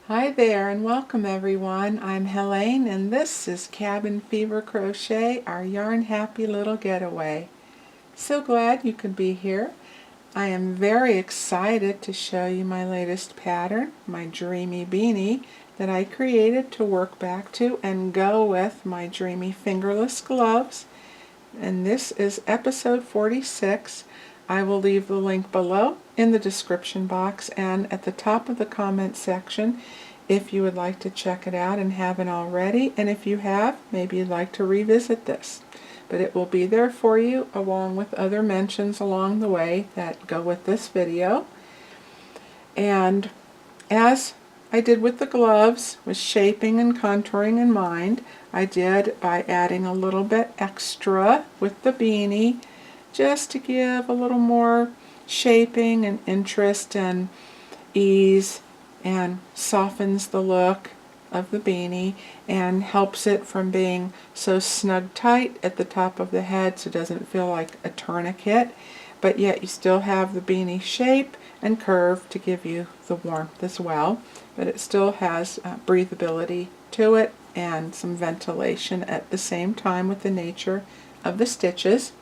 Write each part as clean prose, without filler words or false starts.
Hi there and welcome everyone. I'm Helene and this is Cabin Fever Crochet, our yarn happy little getaway. So glad you could be here. I am very excited to show you my latest pattern, my Dreamy Beanie, that I created to work back to and go with my Dreamy fingerless gloves. And this is episode 46. I will leave the link below in the description box and at the top of the comment section if you would like to check it out and haven't already, and if you have, maybe you'd like to revisit this. But it will be there for you along with other mentions along the way that go with this video. And as I did with the gloves, with shaping and contouring in mind, I did by adding a little bit extra with the beanie just to give a little more shaping and interest and ease, and softens the look of the beanie and helps it from being so snug tight at the top of the head so it doesn't feel like a tourniquet, but yet you still have the beanie shape and curve to give you the warmth as well, but it still has breathability to it and some ventilation at the same time with the nature of the stitches.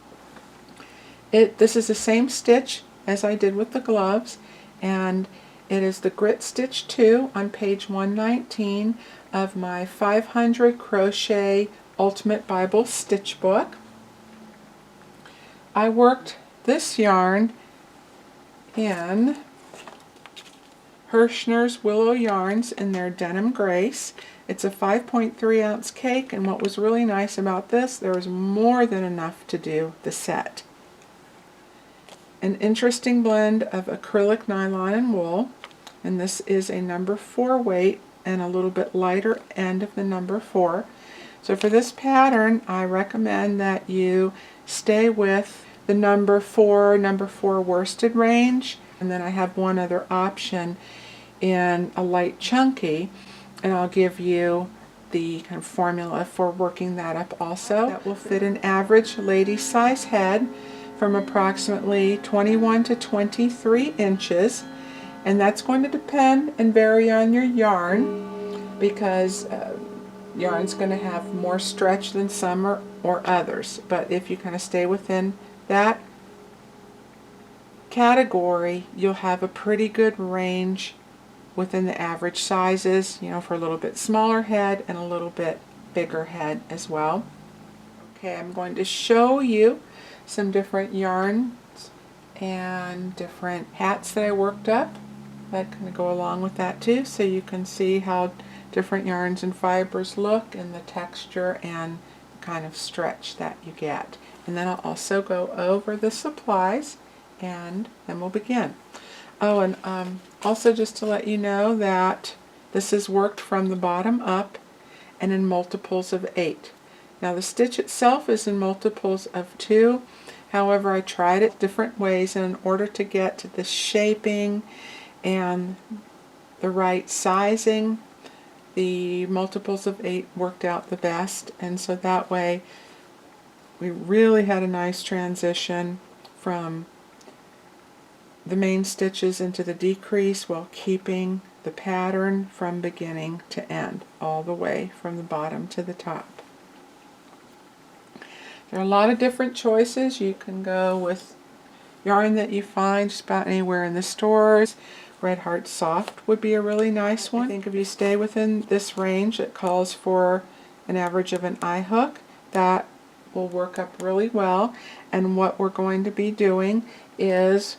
This is the same stitch as I did with the gloves, and it is the Grit Stitch 2 on page 119 of my 500 Crochet Ultimate Bible Stitch Book. I worked this yarn in Hirschner's Willow Yarns in their Denim Grace. It's a 5.3 ounce cake, and what was really nice about this, there was more than enough to do the set. An interesting blend of acrylic, nylon, and wool, and this is a number 4 weight and a little bit lighter end of the number 4. So for this pattern, I recommend that you stay with the number 4 worsted range, and then I have one other option in a light chunky, and I'll give you the kind of formula for working that up also. That will fit an average lady size head from approximately 21 to 23 inches, and that's going to depend and vary on your yarn because yarn's going to have more stretch than some or others, but if you kind of stay within that category, you'll have a pretty good range within the average sizes, you know, for a little bit smaller head and a little bit bigger head as well. Okay, I'm going to show you some different yarns and different hats that I worked up that kind of go along with that too, so you can see how different yarns and fibers look and the texture and the kind of stretch that you get. And then I'll also go over the supplies and then we'll begin. Oh, and also just to let you know that this is worked from the bottom up and in multiples of 8. Now the stitch itself is in multiples of 2. However, I tried it different ways, and in order to get to the shaping and the right sizing, the multiples of 8 worked out the best, and so that way we really had a nice transition from the main stitches into the decrease while keeping the pattern from beginning to end, all the way from the bottom to the top. There are a lot of different choices. You can go with yarn that you find just about anywhere in the stores. Red Heart Soft would be a really nice one. I think if you stay within this range, it calls for an average of an eye hook. That will work up really well. And what we're going to be doing is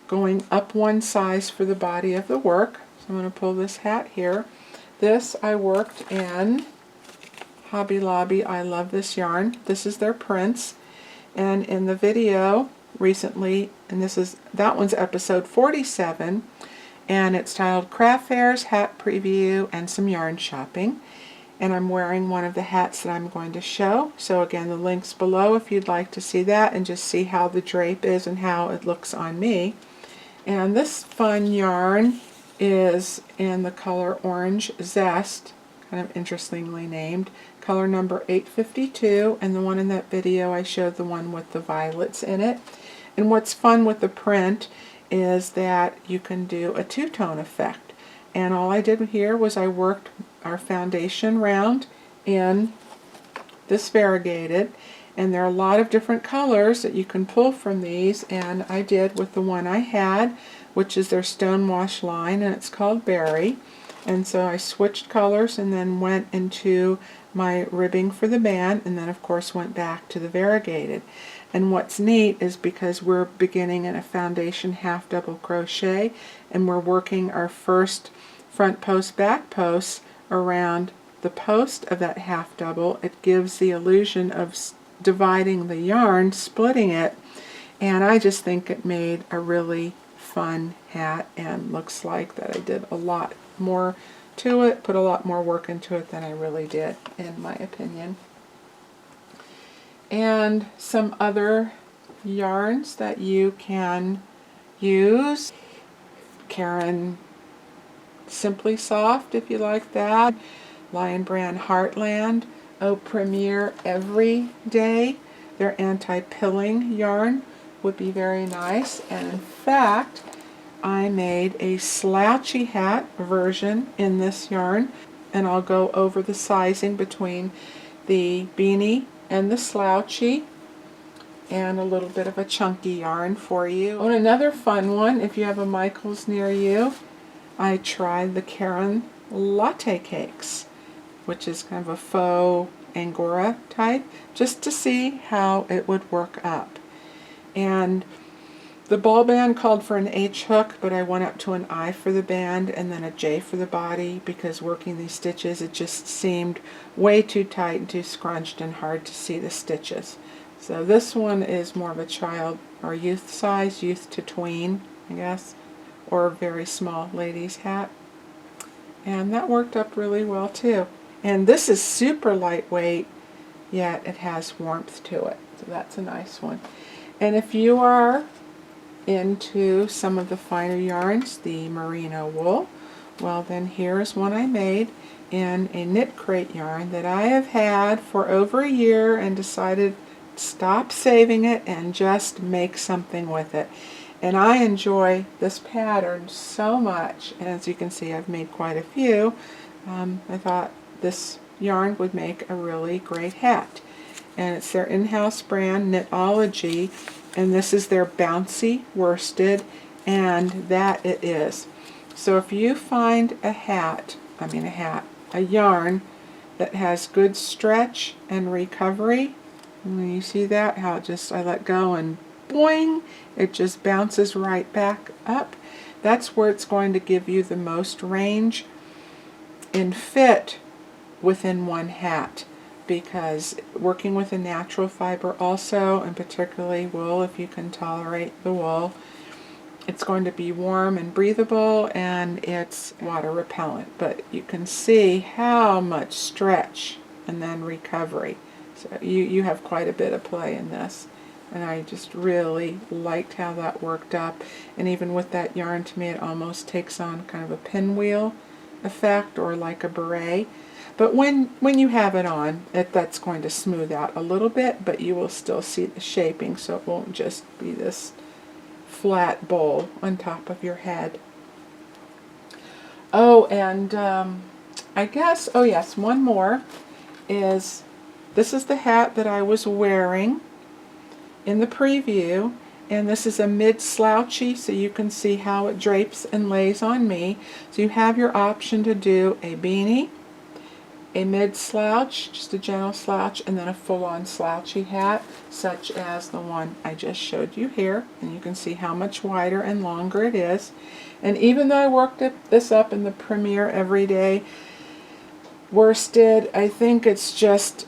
going up one size for the body of the work. So I'm going to pull this hat here. This I worked in Hobby Lobby. I love this yarn. This is their Prince, and in the video recently, and that one's episode 47, and it's titled Craft Fairs, Hat Preview, and Some Yarn Shopping, and I'm wearing one of the hats that I'm going to show. So again, the link's below if you'd like to see that and just see how the drape is and how it looks on me. And this fun yarn is in the color Orange Zest, kind of interestingly named, color number 852, and the one in that video I showed the one with the violets in it. And what's fun with the print is that you can do a two-tone effect. And all I did here was I worked our foundation round in this variegated, and there are a lot of different colors that you can pull from these, and I did with the one I had, which is their Stonewash line, and it's called Berry. And so I switched colors and then went into my ribbing for the band, and then of course went back to the variegated. And what's neat is because we're beginning in a foundation half double crochet, and we're working our first front post back post around the post of that half double, it gives the illusion of dividing the yarn, splitting it, and I just think it made a really fun hat, and looks like that I did a lot more to it, put a lot more work into it than I really did, in my opinion. And some other yarns that you can use. Caron Simply Soft, if you like that. Lion Brand Heartland. Oh, Premier Every Day. Their anti-pilling yarn would be very nice. And in fact, I made a slouchy hat version in this yarn, and I'll go over the sizing between the Beanie and the Slouchy, and a little bit of a chunky yarn for you. And another fun one, if you have a Michaels near you, I tried the Caron Latte Cakes, which is kind of a faux Angora type, just to see how it would work up. And the ball band called for an H hook, but I went up to an I for the band and then a J for the body, because working these stitches it just seemed way too tight and too scrunched and hard to see the stitches. So this one is more of a child or youth size, youth to tween, I guess, or very small ladies hat. And that worked up really well too. And this is super lightweight, yet it has warmth to it. So that's a nice one. And if you are into some of the finer yarns, the merino wool, well then here's one I made in a knit crate yarn that I have had for over a year and decided to stop saving it and just make something with it. And I enjoy this pattern so much, and as you can see I've made quite a few. I thought this yarn would make a really great hat. And it's their in-house brand, Knitology, and this is their bouncy worsted, and that it is. So if you find a yarn that has good stretch and recovery, and when you see that, how it just, I let go and boing, it just bounces right back up. That's where it's going to give you the most range in fit within one hat, because working with a natural fiber also, and particularly wool, if you can tolerate the wool, it's going to be warm and breathable, and it's water repellent, but you can see how much stretch and then recovery. So you have quite a bit of play in this, and I just really liked how that worked up. And even with that yarn, to me it almost takes on kind of a pinwheel effect, or like a beret. But when you have it on, that's going to smooth out a little bit, but you will still see the shaping, so it won't just be this flat bowl on top of your head. Oh, and I guess, oh yes, one more is, this is the hat that I was wearing in the preview, and this is a mid-slouchy, so you can see how it drapes and lays on me. So you have your option to do a beanie, a mid-slouch, just a gentle slouch, and then a full-on slouchy hat, such as the one I just showed you here. And you can see how much wider and longer it is. And even though I worked this up in the Premier Everyday worsted, I think it's just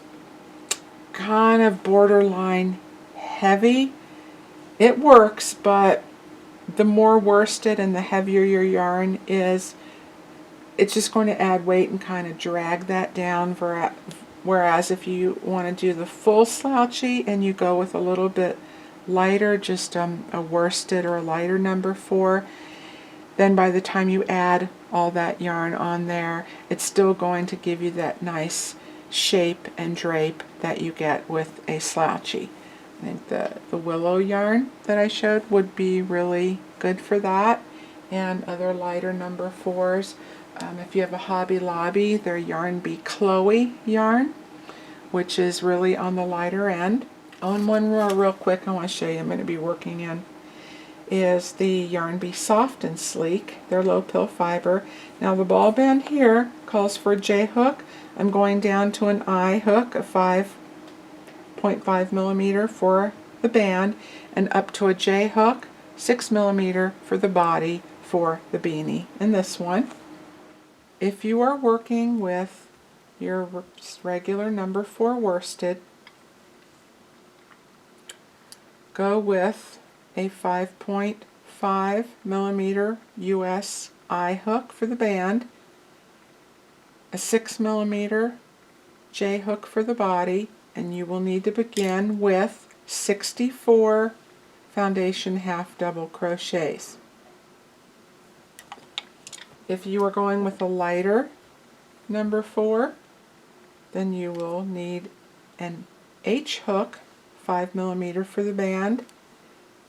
kind of borderline heavy. It works, but the more worsted and the heavier your yarn is, it's just going to add weight and kind of drag that down. Whereas if you want to do the full slouchy and you go with a little bit lighter, just a worsted or a lighter number 4, then by the time you add all that yarn on there, it's still going to give you that nice shape and drape that you get with a slouchy. I think the willow yarn that I showed would be really good for that. and other lighter number 4s. If you have a Hobby Lobby, their Yarn Bee Chloe yarn, which is really on the lighter end. Oh, and one more real quick I want to show you I'm going to be working in is the Yarn Bee Soft and Sleek. They're low pill fiber. Now the ball band here calls for a J hook. I'm going down to an I hook, a 5.5 millimeter for the band, and up to a J hook, 6 millimeter for the body for the beanie in this one. If you are working with your regular number 4 worsted, go with a 5.5 millimeter US I hook for the band, a 6 millimeter J hook for the body, and you will need to begin with 64 foundation half double crochets. If you are going with a lighter number 4, then you will need an H hook 5 millimeter for the band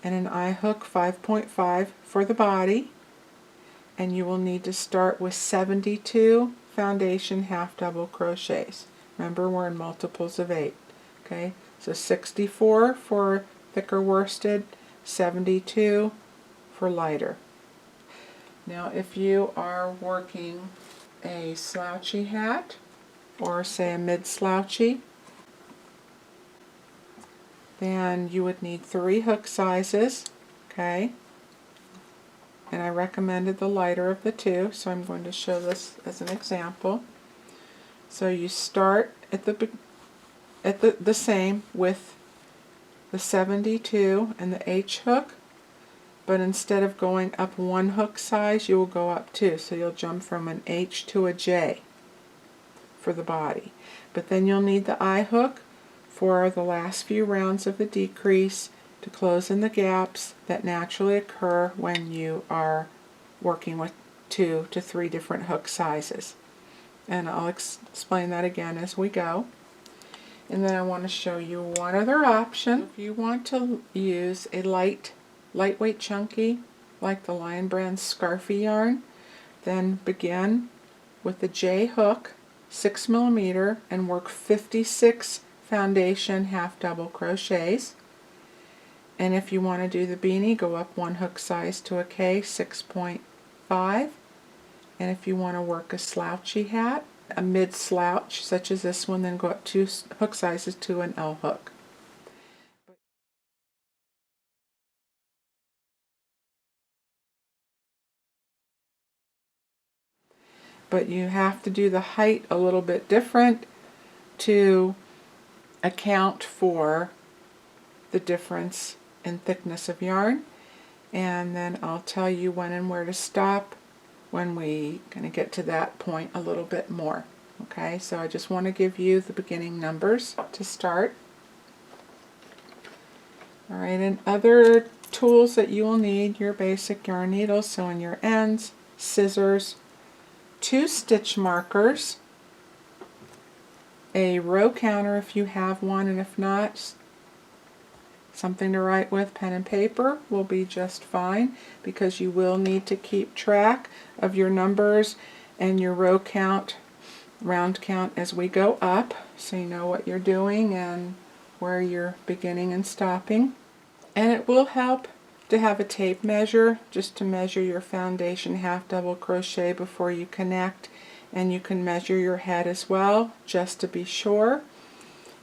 and an I hook 5.5 for the body, and you will need to start with 72 foundation half double crochets. Remember, we're in multiples of 8. Okay, so 64 for thicker worsted, 72 for lighter. Now if you are working a slouchy hat, or say a mid-slouchy, then you would need 3 hook sizes, okay? And I recommended the lighter of the 2, so I'm going to show this as an example. So you start at the same with the 72 and the H hook, but instead of going up 1 hook size, you will go up 2. So you'll jump from an H to a J for the body. But then you'll need the I hook for the last few rounds of the decrease to close in the gaps that naturally occur when you are working with 2 to 3 different hook sizes. And I'll explain that again as we go. And then I want to show you one other option. If you want to use a lightweight chunky, like the Lion Brand Scarfy yarn, then begin with the J hook, 6 millimeter, and work 56 foundation half double crochets. And if you want to do the beanie, go up 1 hook size to a K, 6.5. And if you want to work a slouchy hat, a mid-slouch such as this one, then go up 2 hook sizes to an L hook. But you have to do the height a little bit different to account for the difference in thickness of yarn. And then I'll tell you when and where to stop when we kind of get to that point a little bit more. Okay, so I just want to give you the beginning numbers to start. Alright, and other tools that you will need, your basic yarn needles, sewing your ends, scissors, 2 stitch markers, a row counter if you have one, and if not, something to write with. Pen and paper will be just fine, because you will need to keep track of your numbers and your row count, round count as we go up, so you know what you're doing and where you're beginning and stopping. And it will help to have a tape measure, just to measure your foundation half double crochet before you connect, and you can measure your head as well, just to be sure.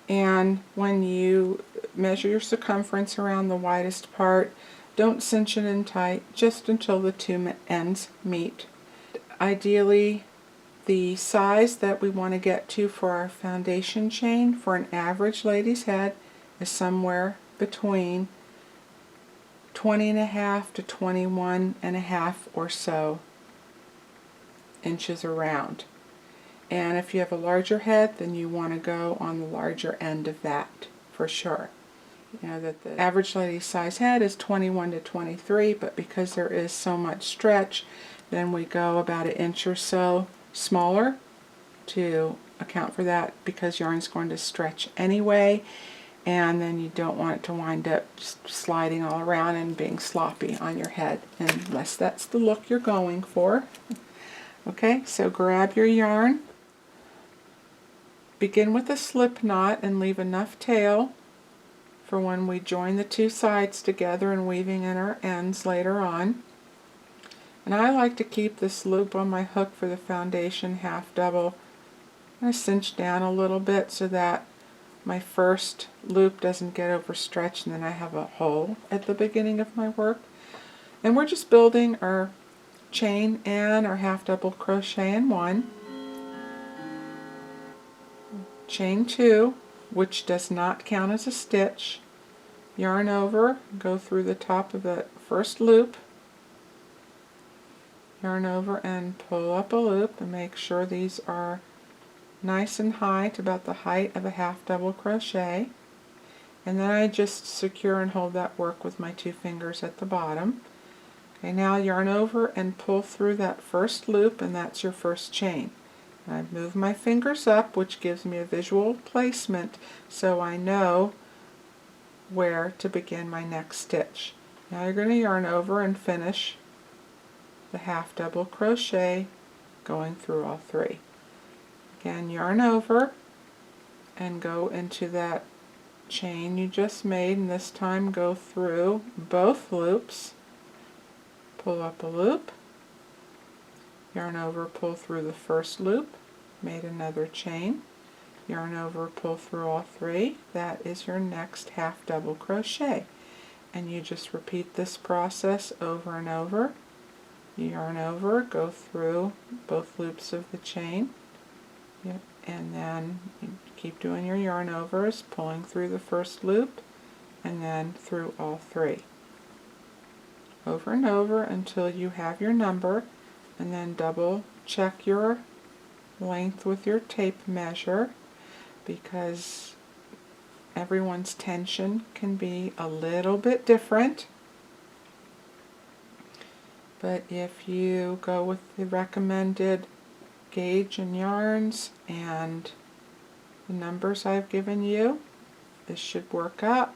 And when you measure your circumference around the widest part, don't cinch it in tight, just until the 2 ends meet. Ideally, the size that we want to get to for our foundation chain for an average lady's head is somewhere between 20.5 to 21.5 or so inches around. And if you have a larger head, then you want to go on the larger end of that for sure. You know that the average lady's size head is 21 to 23, but because there is so much stretch, then we go about an inch or so smaller to account for that, because yarn's going to stretch anyway. and then you don't want it to wind up just sliding all around and being sloppy on your head, unless that's the look you're going for. Okay, so grab your yarn, begin with a slip knot and leave enough tail for when we join the two sides together and weaving in our ends later on. And I like to keep this loop on my hook for the foundation half double. I cinch down a little bit so that my first loop doesn't get overstretched and then I have a hole at the beginning of my work. And we're just building our chain and our half double crochet in one. Chain two, which does not count as a stitch. Yarn over, go through the top of the first loop, yarn over and pull up a loop, and make sure these are nice and high to about the height of a half double crochet. And then I just secure and hold that work with my two fingers at the bottom. Okay, now yarn over and pull through that first loop, and that's your first chain. I move my fingers up, which gives me a visual placement so I know where to begin my next stitch. Now you're going to yarn over and finish the half double crochet going through all three. Again, yarn over and go into that chain you just made, and this time go through both loops, pull up a loop, yarn over, pull through the first loop, made another chain, yarn over, pull through all three. That is your next half double crochet, and you just repeat this process over and over. You yarn over, go through both loops of the chain, yep, and then you keep doing your yarn overs, pulling through the first loop and then through all three, over and over until you have your number, and then double check your length with your tape measure, because everyone's tension can be a little bit different. But if you go with the recommended gauge and yarns and the numbers I've given you, this should work up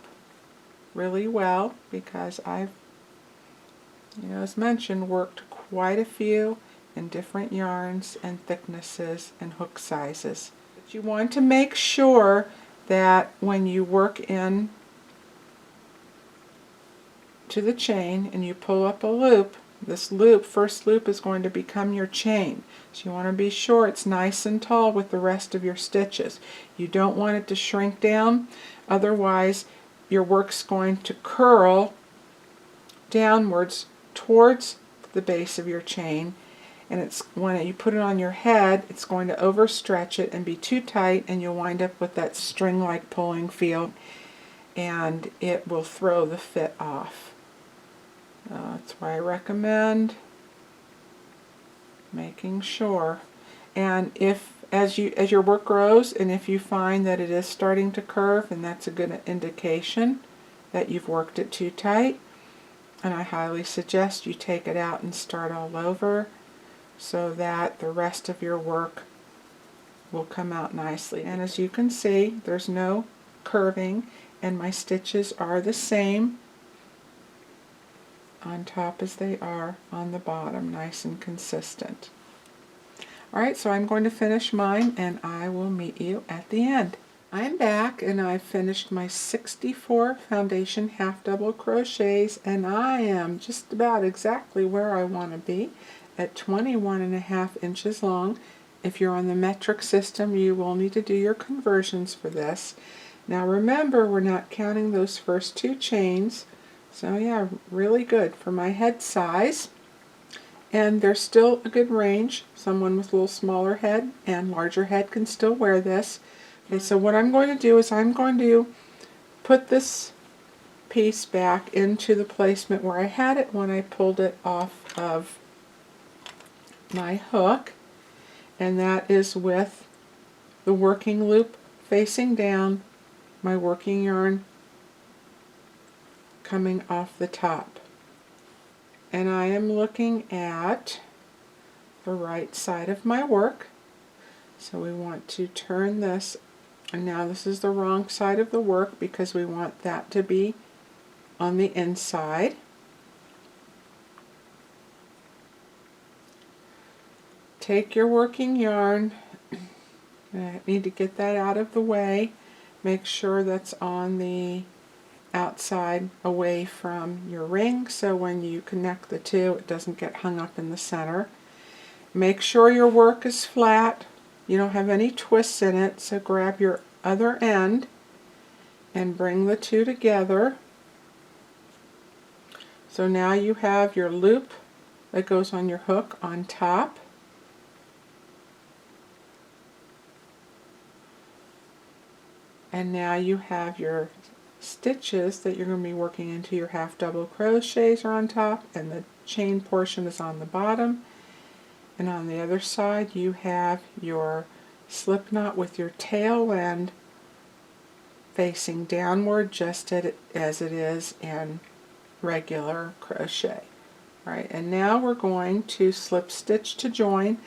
really well, because I've, as mentioned, worked quite a few in different yarns and thicknesses and hook sizes. But you want to make sure that when you work in to the chain and you pull up a loop, this loop, first loop, is going to become your chain. So you want to be sure it's nice and tall with the rest of your stitches. You don't want it to shrink down, otherwise your work's going to curl downwards towards the base of your chain, and it's when you put it on your head, it's going to overstretch it and be too tight, and you'll wind up with that string-like pulling feel, and it will throw the fit off. That's why I recommend making sure. And if as your work grows, and if you find that it is starting to curve, and that's a good indication that you've worked it too tight, and I highly suggest you take it out and start all over, so that the rest of your work will come out nicely. And as you can see, there's no curving, and my stitches are the same on top as they are on the bottom, nice and consistent. Alright, so I'm going to finish mine, and I will meet you at the end. I'm back, and I've finished my 64 foundation half double crochets, and I am just about exactly where I want to be, at 21.5 inches long. If you're on the metric system, you will need to do your conversions for this. Now remember, we're not counting those first two chains, so yeah, really good for my head size. And there's still a good range. Someone with a little smaller head and larger head can still wear this. Okay, so what I'm going to do is I'm going to put this piece back into the placement where I had it when I pulled it off of my hook, and that is with the working loop facing down, my working yarn coming off the top. And I am looking at the right side of my work, so we want to turn this And now this is the wrong side of the work because we want that to be on the inside. Take your working yarn, I need to get that out of the way, make sure that's on the outside away from your ring so when you connect the two it doesn't get hung up in the center. Make sure your work is flat, you don't have any twists in it, so grab your other end and bring the two together. So now you have your loop that goes on your hook on top. And now you have your stitches that you're going to be working into your half double crochets are on top and the chain portion is on the bottom. And on the other side you have your slip knot with your tail end facing downward just as it is in regular crochet. Alright, and now we're going to slip stitch to join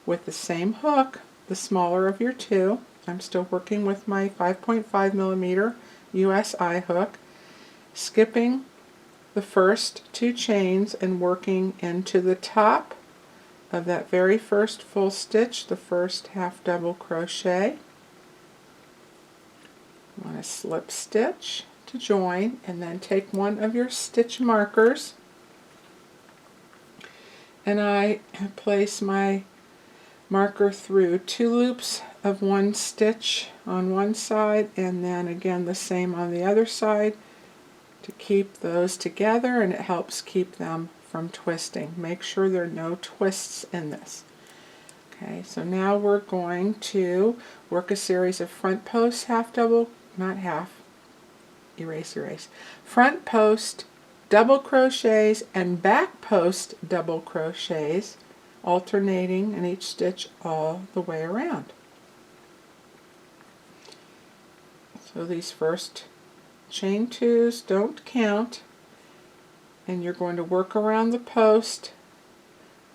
with the same hook, the smaller of your two. I'm still working with my 5.5mm USI hook, skipping the first two chains and working into the top of that very first full stitch, the first half double crochet. You want to slip stitch to join and then take one of your stitch markers, and I place my marker through two loops of one stitch on one side and then again the same on the other side to keep those together, and it helps keep them from twisting. Make sure there are no twists in this. Okay, so now we're going to work a series of front post half double, not half, erase, front post double crochets and back post double crochets, alternating in each stitch all the way around. So these first chain twos don't count, and you're going to work around the post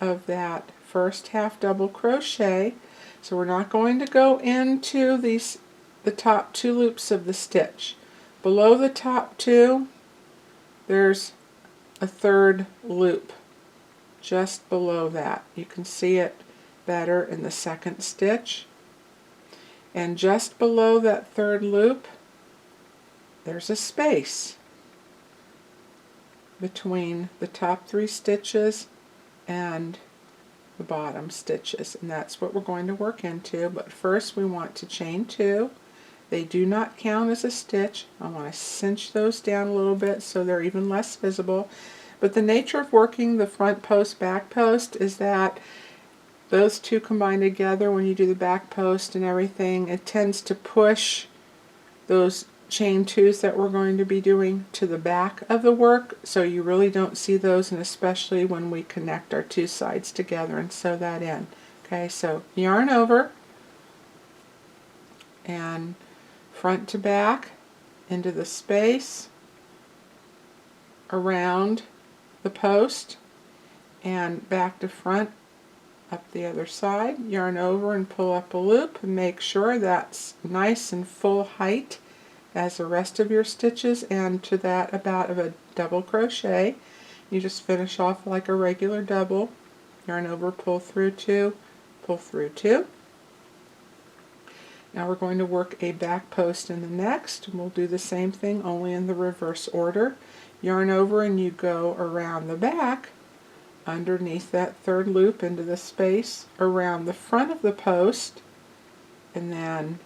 of that first half double crochet. So we're not going to go into the top two loops of the stitch. Below the top two there's a third loop just below that. You can see it better in the second stitch. And just below that third loop there's a space between the top three stitches and the bottom stitches, and that's what we're going to work into. But first we want to chain two. They do not count as a stitch. I want to cinch those down a little bit so they're even less visible. But the nature of working the front post back post is that those two combine together. When you do the back post and everything, it tends to push those chain twos that we're going to be doing to the back of the work, so you really don't see those, and especially when we connect our two sides together and sew that in. Okay, so yarn over and front to back into the space around the post and back to front up the other side, yarn over and pull up a loop and make sure that's nice and full height as the rest of your stitches, and to that about of a double crochet. You just finish off like a regular double, yarn over, pull through two, pull through two. Now we're going to work a back post in the next, and we'll do the same thing only in the reverse order. Yarn over and you go around the back underneath that third loop into the space around the front of the post, and then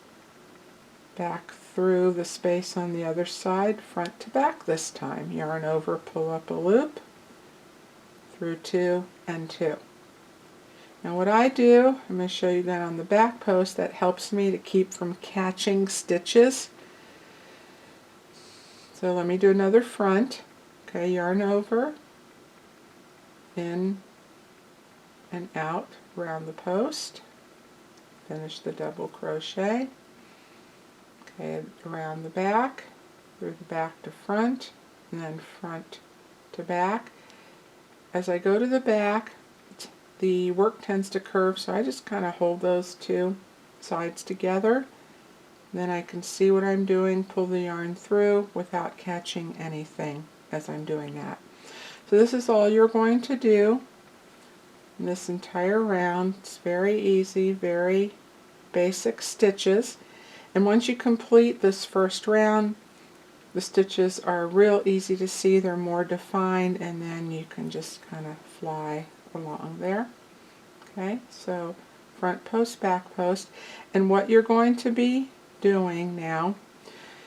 back through the space on the other side, front to back this time. Yarn over, pull up a loop, through two and two. Now what I do, I'm going to show you that on the back post, that helps me to keep from catching stitches. So let me do another front. Okay, yarn over, in and out around the post, finish the double crochet. Okay, around the back, through the back to front, and then front to back. As I go to the back, the work tends to curve, so I just kind of hold those two sides together Then I can see what I'm doing, pull the yarn through without catching anything as I'm doing that. So this is all you're going to do in this entire round. It's very easy, very basic stitches. And once you complete this first round, the stitches are real easy to see. They're more defined, and then you can just kind of fly along there. Okay, so front post, back post. And what you're going to be doing now,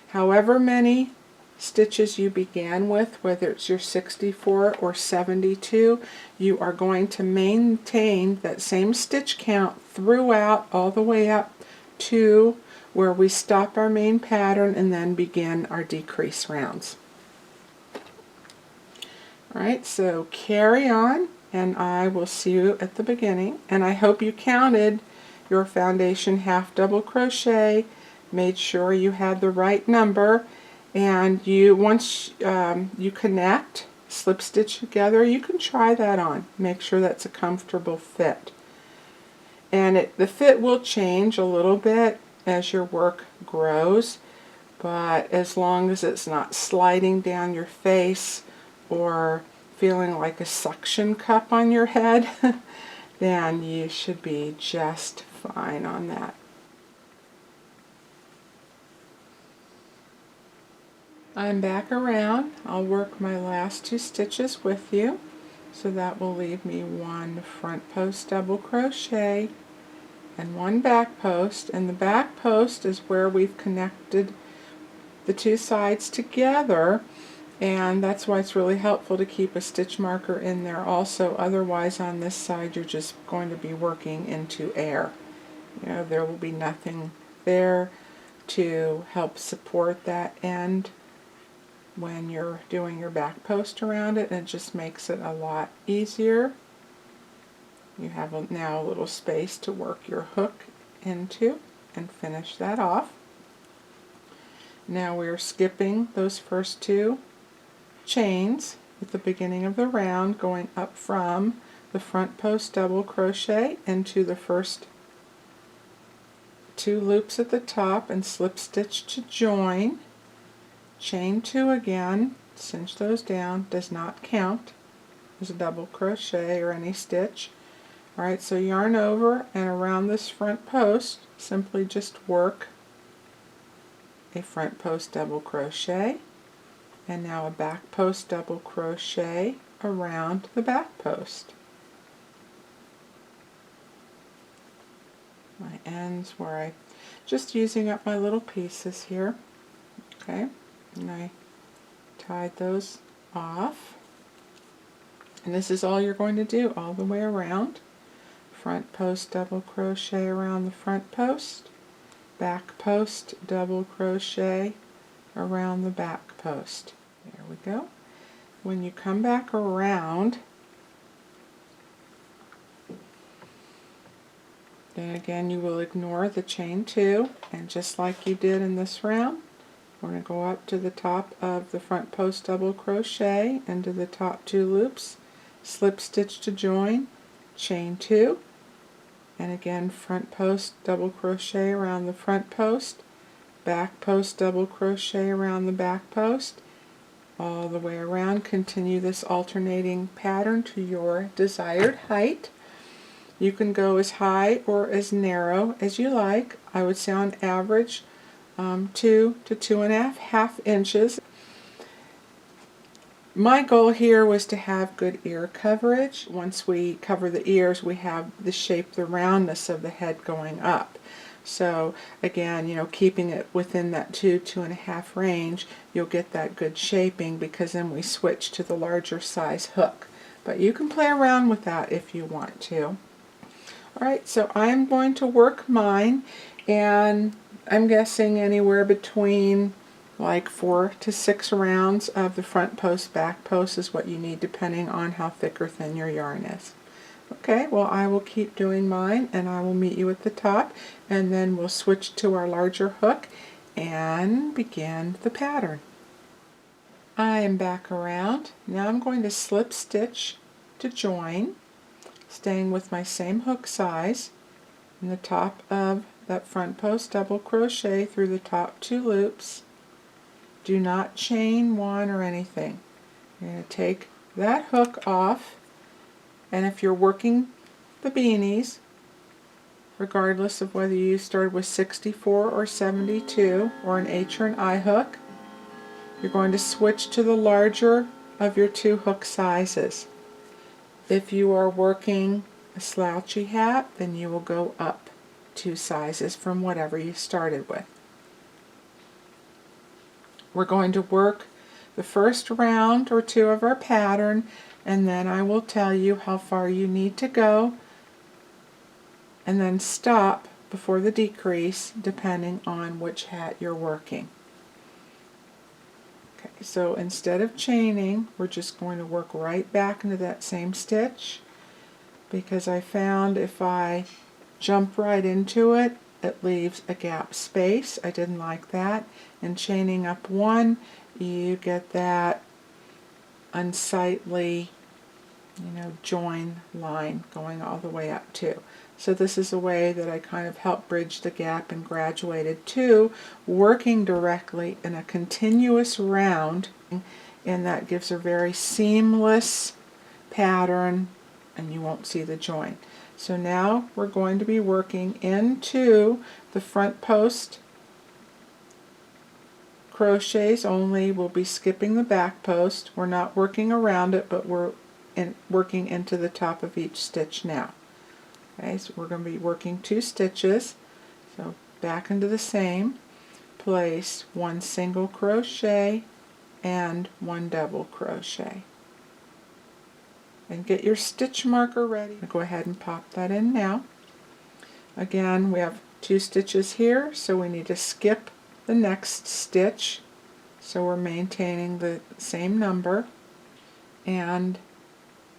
however many stitches you began with, whether it's your 64 or 72, you are going to maintain that same stitch count throughout all the way up to where we stop our main pattern and then begin our decrease rounds. Alright, so carry on, and I will see you at the beginning. And I hope you counted your foundation half double crochet, made sure you had the right number, and once you connect, slip stitch together, you can try that on. Make sure that's a comfortable fit. And the fit will change a little bit as your work grows, but as long as it's not sliding down your face or feeling like a suction cup on your head, then you should be just fine on that. I'm back around. I'll work my last 2 stitches with you, so that will leave me 1 front post double crochet and 1 back post, and the back post is where we've connected the 2 sides together, and that's why it's really helpful to keep a stitch marker in there also. Otherwise, on this side you're just going to be working into air. You know, there will be nothing there to help support that end when you're doing your back post around it, and it just makes it a lot easier. You have now a little space to work your hook into and finish that off. Now we're skipping those first 2 chains at the beginning of the round, going up from the front post double crochet into the first 2 loops at the top and slip stitch to join, chain 2 again, cinch those down, does not count as a double crochet or any stitch. Alright, so yarn over and around this front post, simply just work a front post double crochet, and now a back post double crochet around the back post. My ends where I just using up my little pieces here. Okay, and I tied those off. And this is all you're going to do all the way around. Front post double crochet around the front post, back post double crochet around the back post. There we go. When you come back around, then again you will ignore the chain 2, and just like you did in this round, we're going to go up to the top of the front post double crochet into the top 2 loops, slip stitch to join, chain 2, and again front post double crochet around the front post, back post double crochet around the back post, all the way around. Continue this alternating pattern to your desired height. You can go as high or as narrow as you like. I would say on average 2 to 2.5 inches. My goal here was to have good ear coverage. Once we cover the ears, we have the shape, the roundness of the head going up. So again, you know, keeping it within that 2.5 range, you'll get that good shaping, because then we switch to the larger size hook. But you can play around with that if you want to. Alright, so I'm going to work mine, and I'm guessing anywhere between like 4 to 6 rounds of the front post, back post is what you need, depending on how thick or thin your yarn is. Okay, well, I will keep doing mine, and I will meet you at the top, and then we'll switch to our larger hook and begin the pattern. I am back around. Now I'm going to slip stitch to join, staying with my same hook size in the top of that front post double crochet through the top 2 loops. Do not chain one or anything. You're going to take that hook off, and if you're working the beanies, regardless of whether you started with 64 or 72 or an H or an I hook, you're going to switch to the larger of your 2 hook sizes. If you are working a slouchy hat, then you will go up 2 sizes from whatever you started with. We're going to work the first round or 2 of our pattern, and then I will tell you how far you need to go, and then stop before the decrease depending on which hat you're working. Okay, so instead of chaining, we're just going to work right back into that same stitch, because I found if I jump right into it, it leaves a gap space. I didn't like that. And chaining up 1, you get that unsightly, join line going all the way up too. So this is a way that I kind of help bridge the gap and graduated to working directly in a continuous round, and that gives a very seamless pattern and you won't see the join. So now we're going to be working into the front post crochets only. We'll be skipping the back post. We're not working around it, but we're working into the top of each stitch now. Okay, so we're going to be working 2 stitches. So back into the same place, 1 single crochet and 1 double crochet. And get your stitch marker ready. Go ahead and pop that in now. Again, we have 2 stitches here, so we need to skip the next stitch, so we're maintaining the same number. And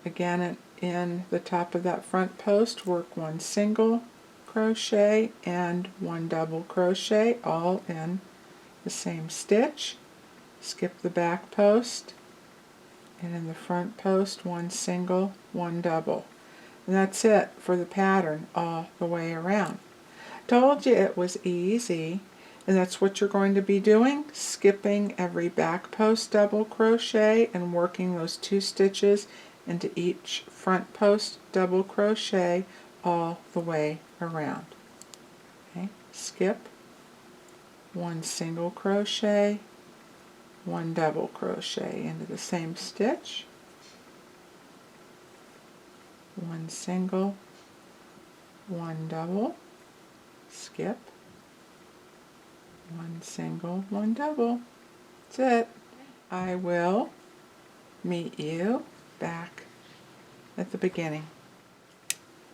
again, in the top of that front post, work 1 single crochet and 1 double crochet, all in the same stitch. Skip the back post, and in the front post, 1 single, 1 double. And that's it for the pattern all the way around. Told you it was easy, and that's what you're going to be doing, skipping every back post double crochet and working those 2 stitches into each front post double crochet all the way around. Okay, skip, 1 single crochet, 1 double crochet into the same stitch, 1 single, 1 double, skip, 1 single, 1 double. That's it. I will meet you back at the beginning.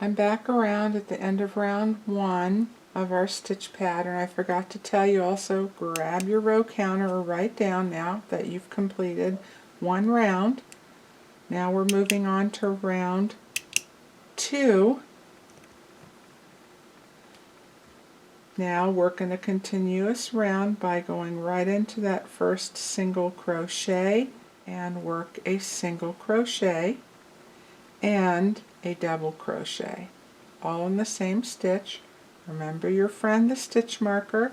I'm back around at the end of round 1 of our stitch pattern. I forgot to tell you also, grab your row counter or write down now that you've completed 1 round. Now we're moving on to round 2. Now work in a continuous round by going right into that first single crochet and work a single crochet and a double crochet, all in the same stitch. Remember your friend the stitch marker,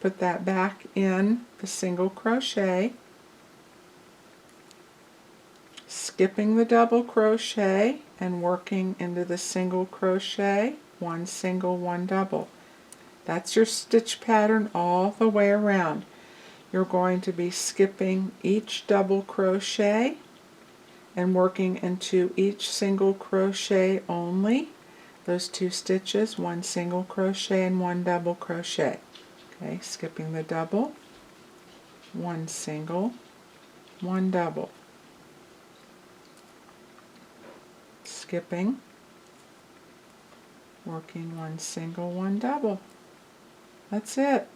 put that back in the single crochet, skipping the double crochet and working into the single crochet, 1 single, 1 double. That's your stitch pattern all the way around. You're going to be skipping each double crochet and working into each single crochet only, those 2 stitches, 1 single crochet and 1 double crochet. Okay, skipping the double, 1 single, 1 double, skipping, working 1 single, 1 double. That's it.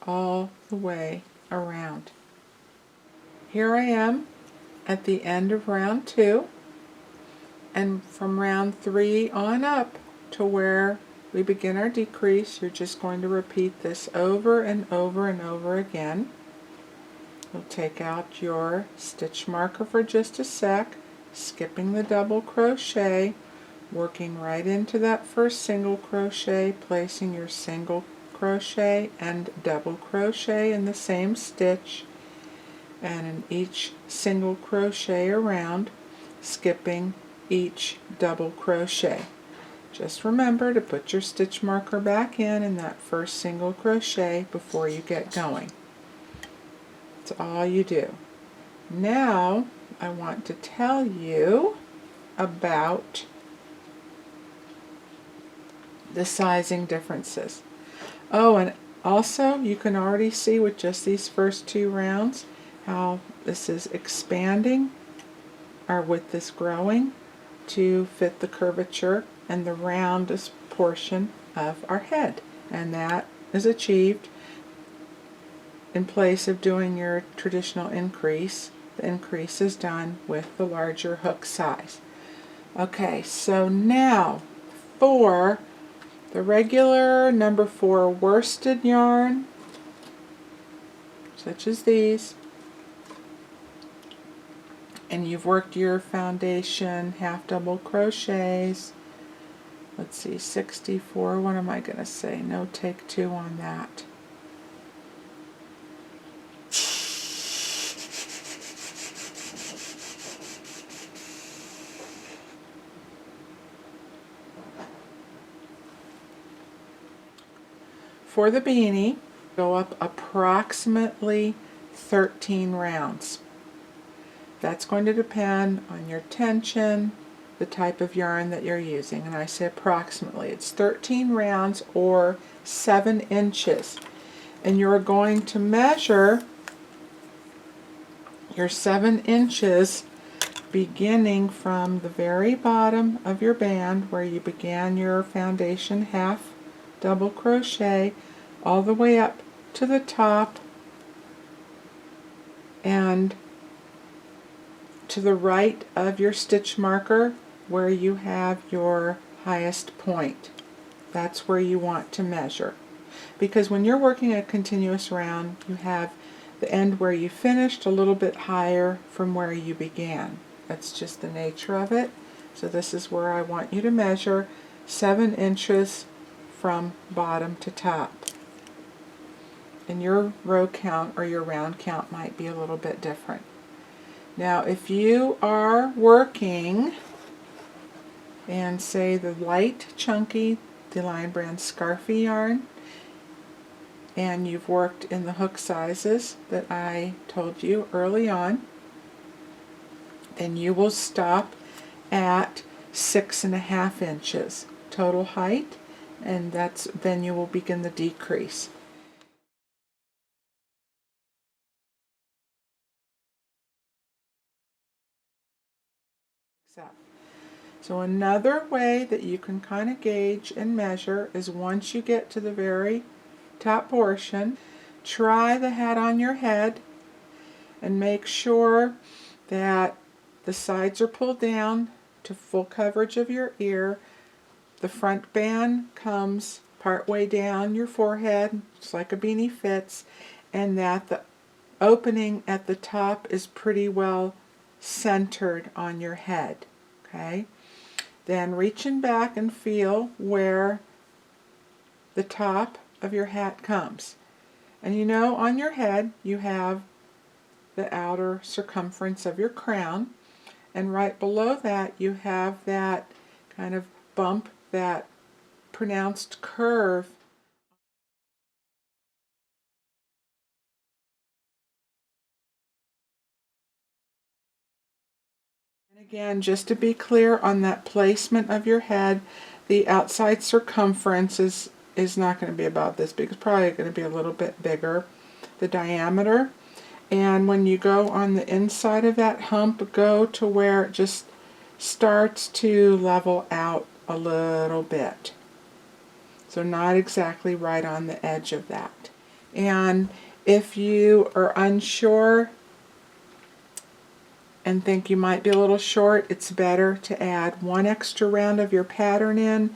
All the way around. Here I am at the end of round 2, and from round 3 on up to where we begin our decrease, you're just going to repeat this over and over and over again. You'll take out your stitch marker for just a sec, skipping the double crochet, working right into that first single crochet, placing your single crochet and double crochet in the same stitch, and in each single crochet around, skipping each double crochet. Just remember to put your stitch marker back in that first single crochet before you get going. That's all you do. Now I want to tell you about the sizing differences. Oh, and also you can already see with just these first two rounds how this is expanding, or with this growing, to fit the curvature and the roundest portion of our head. And that is achieved in place of doing your traditional increase. The increase is done with the larger hook size. Okay, so now for the regular number 4 worsted yarn, such as these, and you've worked your foundation half double crochets, let's see, 64, what am I going to say? No take 2 on that. For the beanie, go up approximately 13 rounds. That's going to depend on your tension, the type of yarn that you're using, and I say approximately. It's 13 rounds or 7 inches. And you're going to measure your 7 inches beginning from the very bottom of your band where you began your foundation half double crochet, all the way up to the top and to the right of your stitch marker where you have your highest point. That's where you want to measure, because when you're working a continuous round, you have the end where you finished a little bit higher from where you began. That's just the nature of it. So this is where I want you to measure 7 inches from bottom to top. And your row count or your round count might be a little bit different. Now if you are working and say the light chunky the Lion Brand Scarfy yarn, and you've worked in the hook sizes that I told you early on, then you will stop at 6.5 inches total height, and then you will begin the decrease. So another way that you can kind of gauge and measure is once you get to the very top portion, try the hat on your head and make sure that the sides are pulled down to full coverage of your ear. The front band comes part way down your forehead, just like a beanie fits, and that the opening at the top is pretty well centered on your head. Okay? Then reaching back and feel where the top of your hat comes. And you know, on your head you have the outer circumference of your crown, and right below that you have that kind of bump, that pronounced curve. And again, just to be clear on that placement of your head, the outside circumference is not going to be about this big. It's probably going to be a little bit bigger, the diameter. And when you go on the inside of that hump, go to where it just starts to level out a little bit. So not exactly right on the edge of that. And if you are unsure and think you might be a little short, it's better to add 1 extra round of your pattern in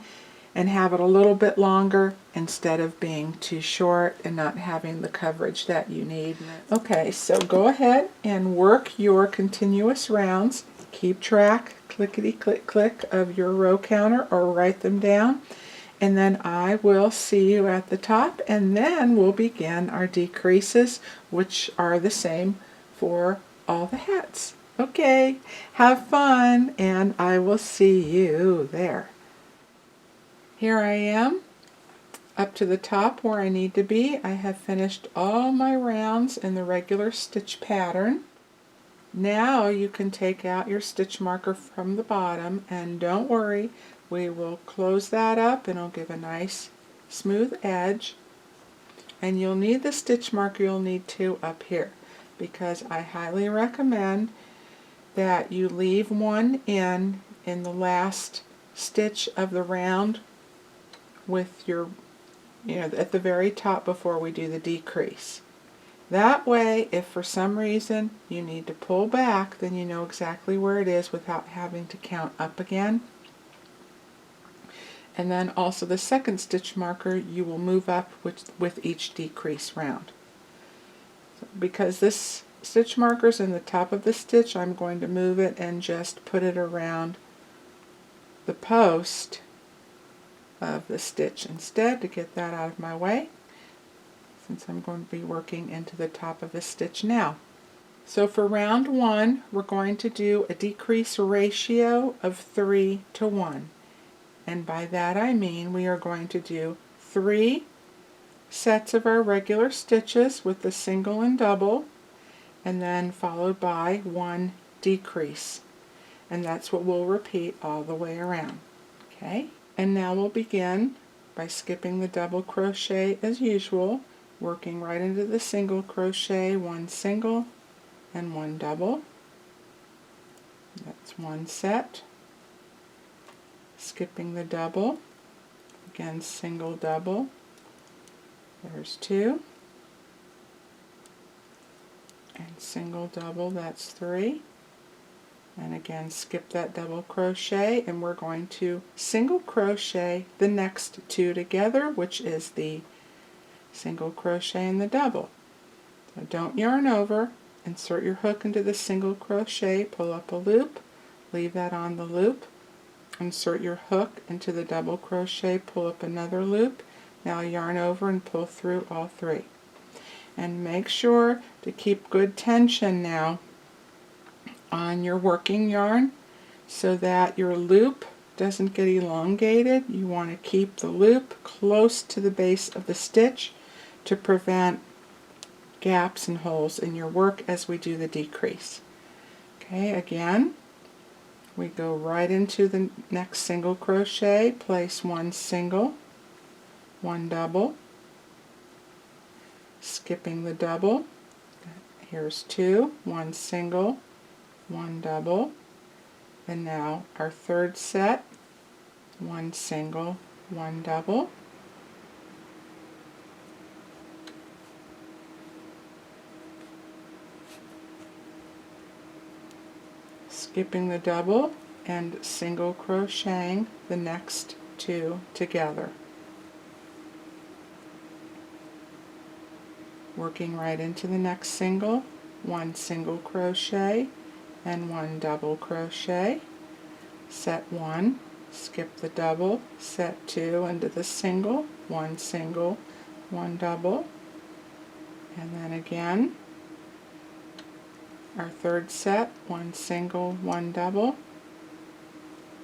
and have it a little bit longer instead of being too short and not having the coverage that you need. Okay, so go ahead and work your continuous rounds. Keep track, clickety click click, of your row counter or write them down, and then I will see you at the top, and then we'll begin our decreases, which are the same for all the hats. Okay, have fun, and I will see you there. Here I am, up to the top where I need to be. I have finished all my rounds in the regular stitch pattern. Now you can take out your stitch marker from the bottom, and don't worry, we will close that up and it'll give a nice smooth edge. And you'll need the stitch marker, you'll need two up here, because I highly recommend that you leave one in the last stitch of the round with your, at the very top before we do the decrease. That way, if for some reason you need to pull back, then you know exactly where it is without having to count up again. And then also the second stitch marker you will move up with each decrease round. So because this stitch marker is in the top of the stitch, I'm going to move it and just put it around the post of the stitch instead, to get that out of my way, since I'm going to be working into the top of the stitch now. So for round 1, we're going to do a decrease ratio of 3 to 1. And by that I mean we are going to do 3 sets of our regular stitches with the single and double, and then followed by 1 decrease. And that's what we'll repeat all the way around. Okay? And now we'll begin by skipping the double crochet as usual, working right into the single crochet, 1 single and 1 double. That's 1 set. Skipping the double, again single double, there's 2, and single double, that's 3. And again, skip that double crochet, and we're going to single crochet the next 2 together, which is the single crochet and the double. So don't yarn over, insert your hook into the single crochet, pull up a loop, leave that on the loop, insert your hook into the double crochet, pull up another loop, now yarn over and pull through all 3. And make sure to keep good tension now on your working yarn so that your loop doesn't get elongated. You want to keep the loop close to the base of the stitch to prevent gaps and holes in your work as we do the decrease. Okay, again, we go right into the next single crochet, place 1 single, 1 double, skipping the double, here's 2, 1 single, 1 double, and now our third set, 1 single, 1 double, skipping the double and single crocheting the next 2 together, working right into the next single, 1 single crochet and 1 double crochet, set 1, skip the double, set 2 into the single, 1 single, 1 double, and then again our third set, 1 single, 1 double,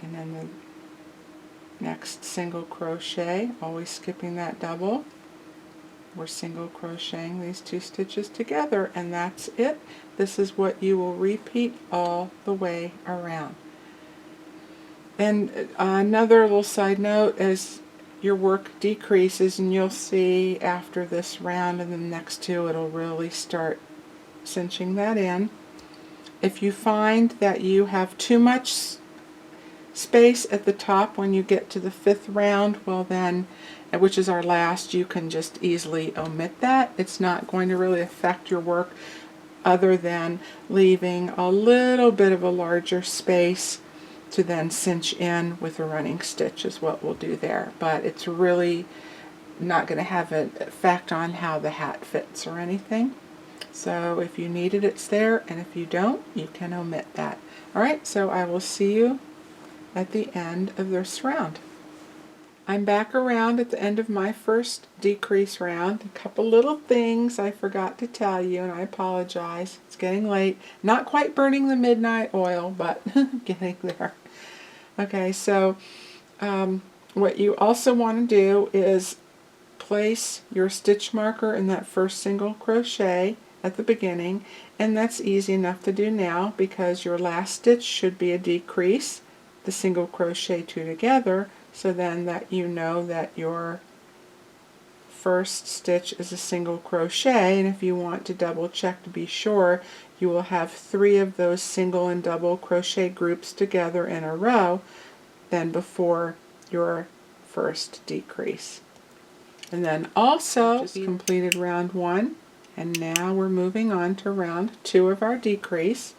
and then the next single crochet, always skipping that double. We're single crocheting these 2 stitches together, and that's it. This is what you will repeat all the way around. And another little side note, as your work decreases, and you'll see after this round and the next 2 it'll really start cinching that in. If you find that you have too much space at the top when you get to the 5th round, well then, which is our last, you can just easily omit that. It's not going to really affect your work other than leaving a little bit of a larger space to then cinch in with a running stitch is what we'll do there. But it's really not going to have an effect on how the hat fits or anything. So if you need it, it's there, and if you don't, you can omit that. Alright, so I will see you at the end of this round. I'm back around at the end of my first decrease round. A couple little things I forgot to tell you, and I apologize. It's getting late. Not quite burning the midnight oil, but getting there. Okay, so what you also want to do is place your stitch marker in that first single crochet at the beginning, and that's easy enough to do now because your last stitch should be a decrease, the single crochet two together, so then that you know that your first stitch is a single crochet, and if you want to double check to be sure, you will have 3 of those single and double crochet groups together in a row then before your first decrease. And then also just completed round 1, and now we're moving on to round 2 of our decrease.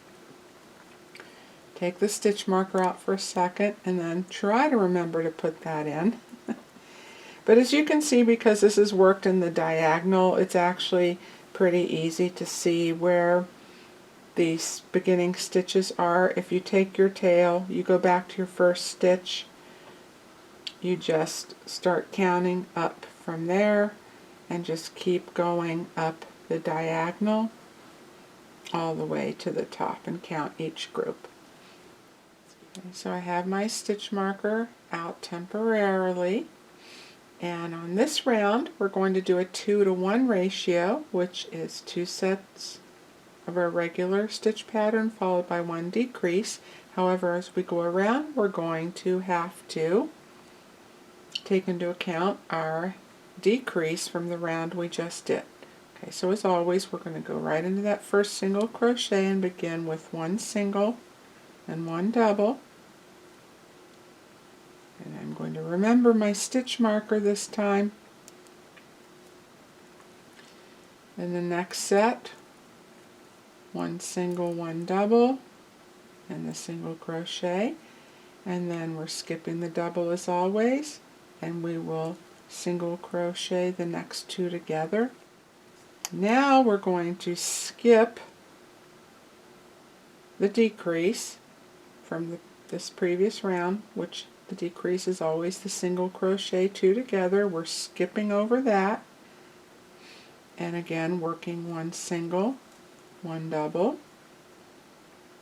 Take the stitch marker out for a second and then try to remember to put that in. But as you can see, because this is worked in the diagonal, it's actually pretty easy to see where these beginning stitches are. If you take your tail, you go back to your first stitch, you just start counting up from there and just keep going up the diagonal all the way to the top and count each group. Okay, so I have my stitch marker out temporarily, and on this round we're going to do a 2-to-1 ratio, which is 2 sets of our regular stitch pattern followed by 1 decrease. However, as we go around, we're going to have to take into account our decrease from the round we just did. Okay, so as always, we're going to go right into that first single crochet and begin with 1 single and 1 double. And I'm going to remember my stitch marker this time. In the next set, 1 single, 1 double, and the single crochet, and then we're skipping the double as always, and we will single crochet the next 2 together. Now we're going to skip the decrease from this previous round, which the decrease is always the single crochet 2 together. We're skipping over that, and again working 1 single, 1 double.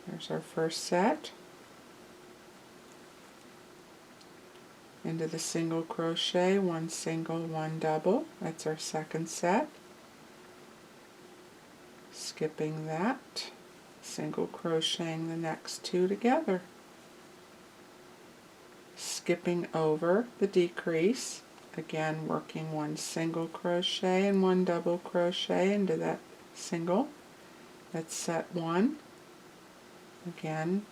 There's our first set. Into the single crochet, 1 single, 1 double. That's our second set. Skipping that, single crocheting the next 2 together. Skipping over the decrease, again working 1 single crochet and 1 double crochet into that single. That's set 1. Again,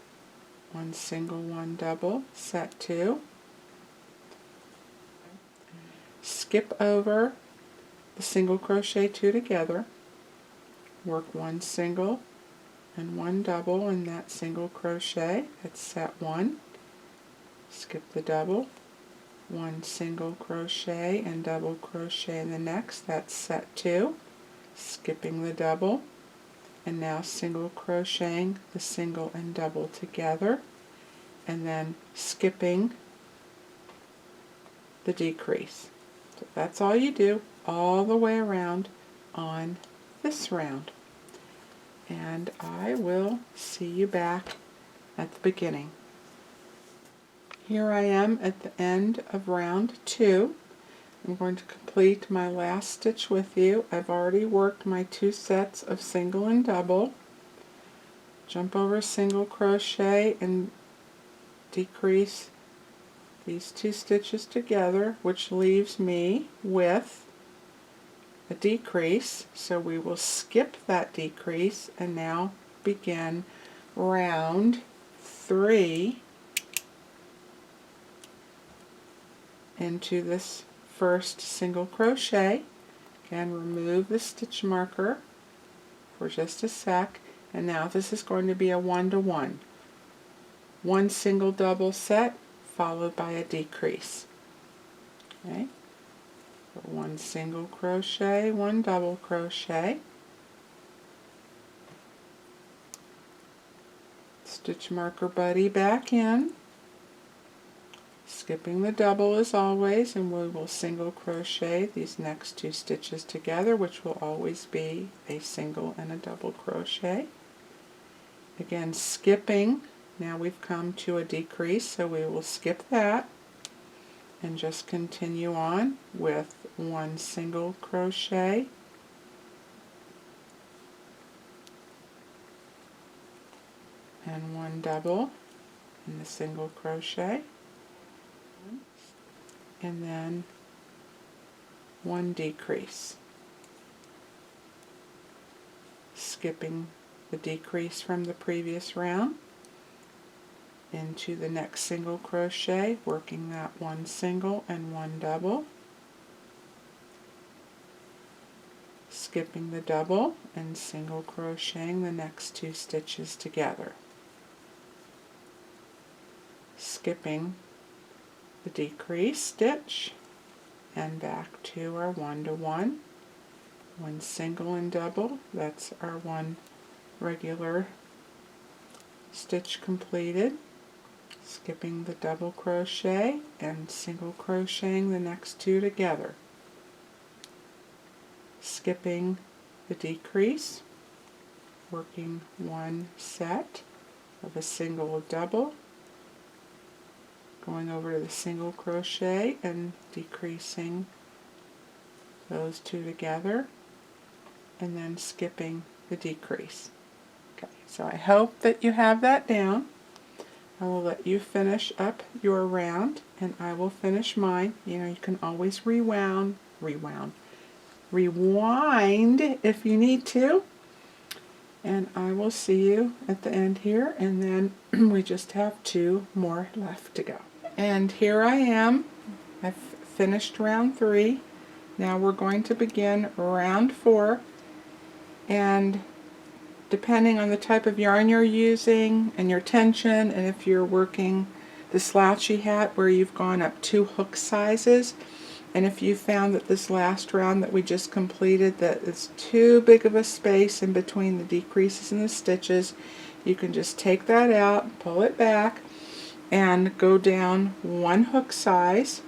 1 single, 1 double, set 2. Skip over the single crochet 2 together, work 1 single and 1 double in that single crochet, that's set 1. Skip the double, 1 single crochet and double crochet in the next, that's set 2. Skipping the double, and now single crocheting the single and double together, and then skipping the decrease. So that's all you do all the way around on this round. And I will see you back at the beginning. Here I am at the end of round 2. I'm going to complete my last stitch with you. I've already worked my 2 sets of single and double. Jump over single crochet and decrease these 2 stitches together, which leaves me with a decrease. So we will skip that decrease and now begin round 3 into this first single crochet. Again, remove the stitch marker for just a sec, and now this is going to be a 1-to-1. one single double set followed by a decrease. Okay, so one single crochet, one double crochet, stitch marker buddy back in, skipping the double as always, and we will single crochet these next two stitches together, which will always be a single and a double crochet. Again, skipping. Now we've come to a decrease, so we will skip that and just continue on with one single crochet, and one double in the single crochet, and then one decrease, skipping the decrease from the previous round into the next single crochet, working that one single and one double, skipping the double and single crocheting the next two stitches together, skipping the decrease stitch and back to our one-to-one, one single and double. That's our one regular stitch completed, skipping the double crochet and single crocheting the next two together, skipping the decrease, working one set of a single double, going over to the single crochet and decreasing those two together, and then skipping the decrease. Okay, so I hope that you have that down. I will let you finish up your round, and I will finish mine. You know, you can always rewind if you need to. And I will see you at the end here, and then we just have two more left to go. And here I am. I've finished round 3. Now we're going to begin round 4, and depending on the type of yarn you're using and your tension, and if you're working the slouchy hat where you've gone up 2 hook sizes, and if you found that this last round that we just completed that it's too big of a space in between the decreases and the stitches, you can just take that out, pull it back, and go down 1 hook size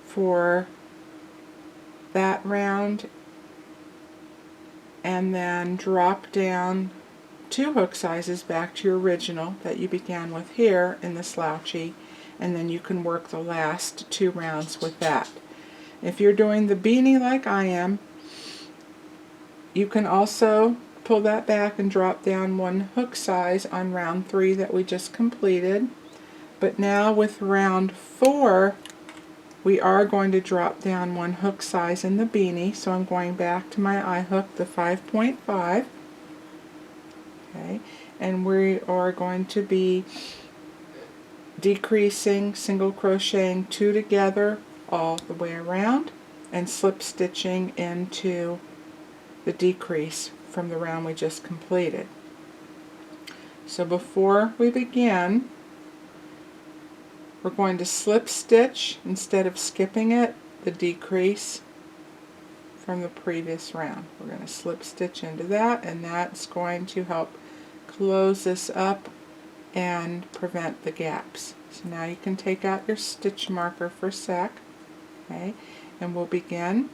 for that round, and then drop down 2 hook sizes back to your original that you began with here in the slouchy, and then you can work the last 2 rounds with that. If you're doing the beanie like I am, you can also pull that back and drop down 1 hook size on round 3 that we just completed. But now with round 4, we are going to drop down 1 hook size in the beanie, so I'm going back to my eye hook, the 5.5. Okay, and we are going to be decreasing, single crocheting 2 together all the way around, and slip stitching into the decrease from the round we just completed. So before we begin, we're going to slip stitch, instead of skipping it, the decrease from the previous round. We're going to slip stitch into that, and that's going to help close this up and prevent the gaps. So now you can take out your stitch marker for a sec, okay, and we'll begin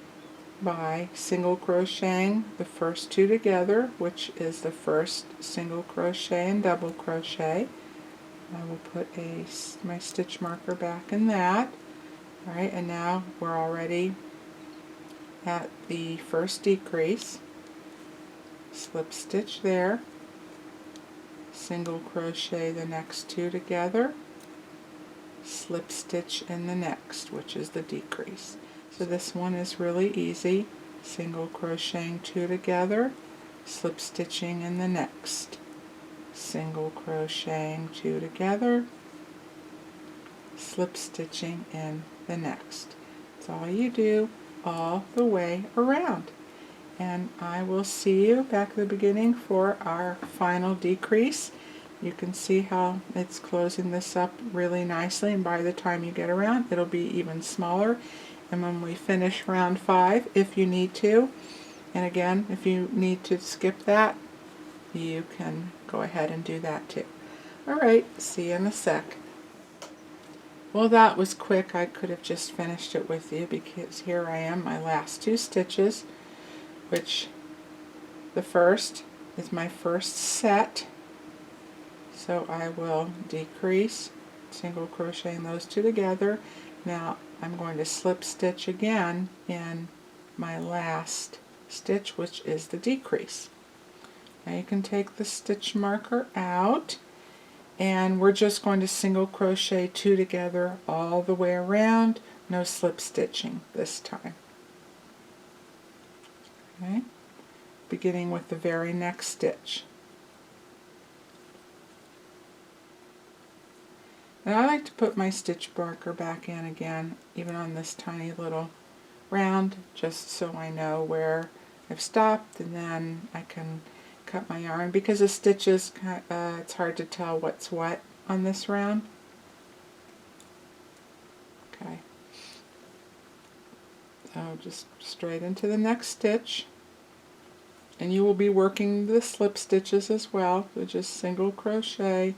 by single crocheting the first 2 together, which is the first single crochet and double crochet. I will put my stitch marker back in that. Alright, and now we're already at the first decrease. Slip stitch there, single crochet the next 2 together, slip stitch in the next, which is the decrease. So this one is really easy. Single crocheting 2 together, slip stitching in the next, single crocheting 2 together, slip stitching in the next. That's all you do all the way around. And I will see you back at the beginning for our final decrease, You can see how it's closing this up really nicely, and by the time you get around, it'll be even smaller. And when we finish round 5, if you need to, and again, if you need to skip that, you can go ahead and do that too. Alright, see you in a sec. Well, that was quick. I could have just finished it with you, because here I am, my last 2 stitches, which the first is my first set. So I will decrease, single crocheting those 2 together. Now I'm going to slip stitch again in my last stitch, which is the decrease. Now you can take the stitch marker out, and we're just going to single crochet 2 together all the way around, no slip stitching this time. Okay, beginning with the very next stitch. And I like to put my stitch marker back in again, even on this tiny little round, just so I know where I've stopped, and then I can cut my yarn, because the stitches, it's hard to tell what's what on this round. Okay, so just straight into the next stitch, and you will be working the slip stitches as well, so just single crochet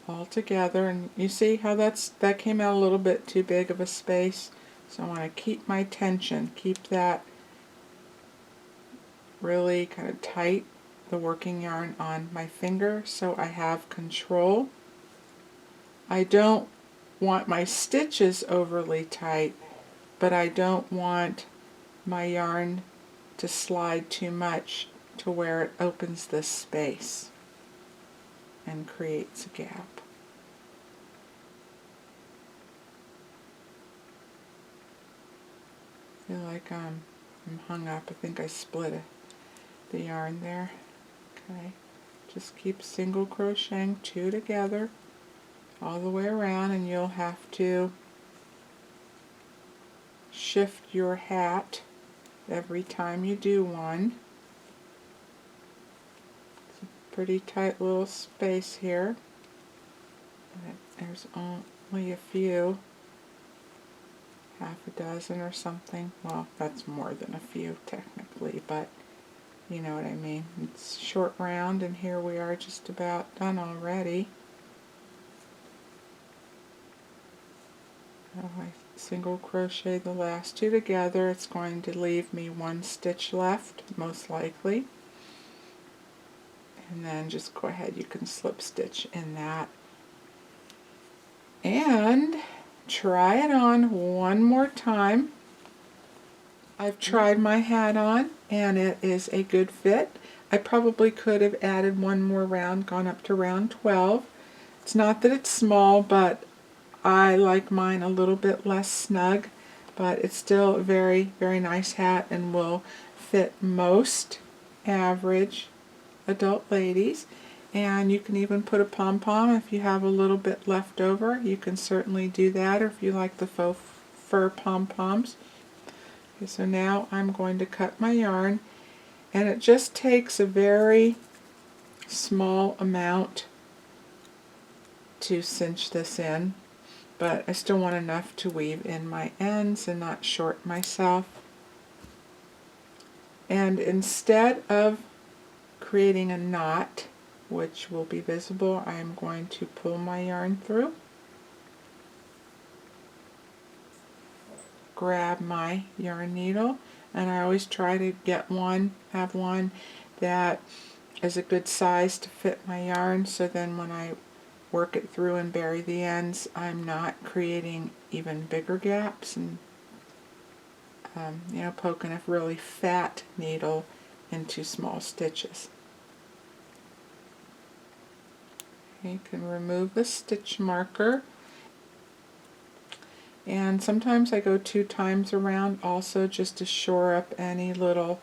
all together. And you see how that came out a little bit too big of a space, so I want to keep my tension, keep that really kind of tight, the working yarn on my finger, so I have control. I don't want my stitches overly tight, but I don't want my yarn to slide too much to where it opens this space and creates a gap. I feel like I'm hung up. I think I split the yarn there. Okay, just keep single crocheting 2 together all the way around, and you'll have to shift your hat every time you do one. It's a pretty tight little space here. There's only a few, half a dozen or something. Well, that's more than a few technically, but you know what I mean. It's short round, and here we are just about done already. I single crochet the last 2 together. It's going to leave me 1 stitch left, most likely. And then just go ahead, you can slip stitch in that. And try it on one more time. I've tried my hat on, and it is a good fit. I probably could have added 1 more round, gone up to round 12. It's not that it's small, but I like mine a little bit less snug, but it's still a very, very nice hat and will fit most average adult ladies. And you can even put a pom-pom if you have a little bit left over. You can certainly do that, or if you like the faux fur pom-poms. Okay, so now I'm going to cut my yarn, and it just takes a very small amount to cinch this in, but I still want enough to weave in my ends and not short myself. And instead of creating a knot, which will be visible, I am going to pull my yarn through, grab my yarn needle, and I always try to have one that is a good size to fit my yarn, so then when I work it through and bury the ends, I'm not creating even bigger gaps and poking a really fat needle into small stitches. You can remove the stitch marker, and sometimes I go 2 times around also, just to shore up any little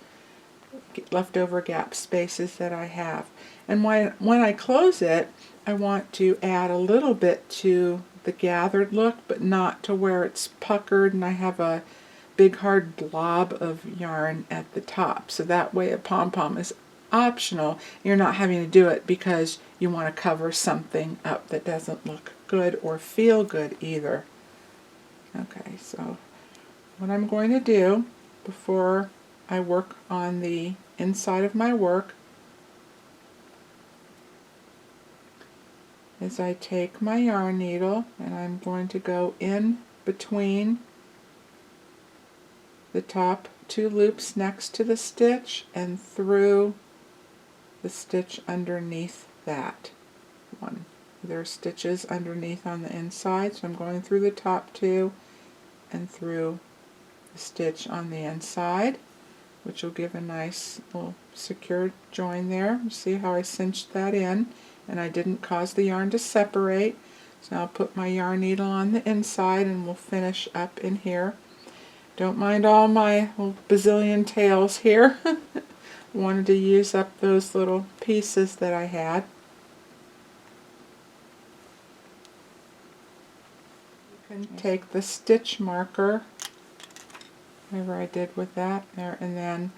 leftover gap spaces that I have. And when I close it, I want to add a little bit to the gathered look, but not to where it's puckered and I have a big hard blob of yarn at the top. So that way a pom-pom is optional. You're not having to do it because you want to cover something up that doesn't look good or feel good either. Okay, so what I'm going to do before I work on the inside of my work is I take my yarn needle and I'm going to go in between the top 2 loops next to the stitch and through the stitch underneath that one. There are stitches underneath on the inside, so I'm going through the top 2 and through the stitch on the inside, which will give a nice little secure join there. See how I cinched that in and I didn't cause the yarn to separate. So now I'll put my yarn needle on the inside and we'll finish up in here. Don't mind all my little bazillion tails here. Wanted to use up those little pieces that I had. You can take the stitch marker, whatever I did with that there, and then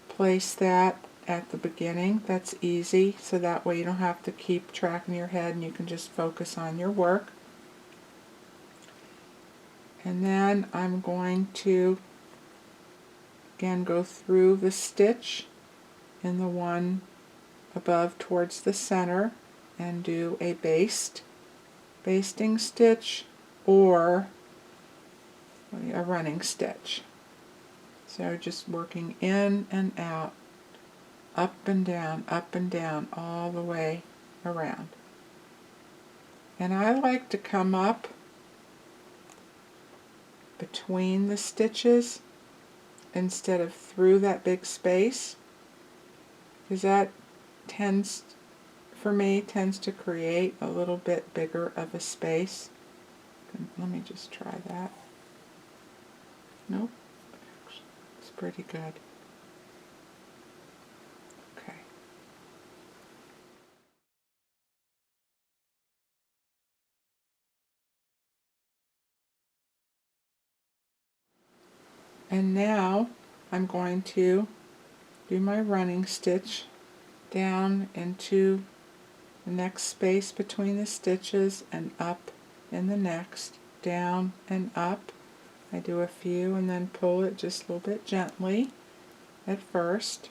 place that at the beginning. That's easy, so that way you don't have to keep track in your head and you can just focus on your work. And then I'm going to again go through the stitch in the one above towards the center and do a basting stitch or a running stitch. So just working in and out, up and down, all the way around. And I like to come up between the stitches instead of through that big space, because that tends to create a little bit bigger of a space. Let me just try that. Nope, it's pretty good. Okay. And now I'm going to do my running stitch down into the next space between the stitches and up in the next, down and up. I do a few and then pull it just a little bit gently at first,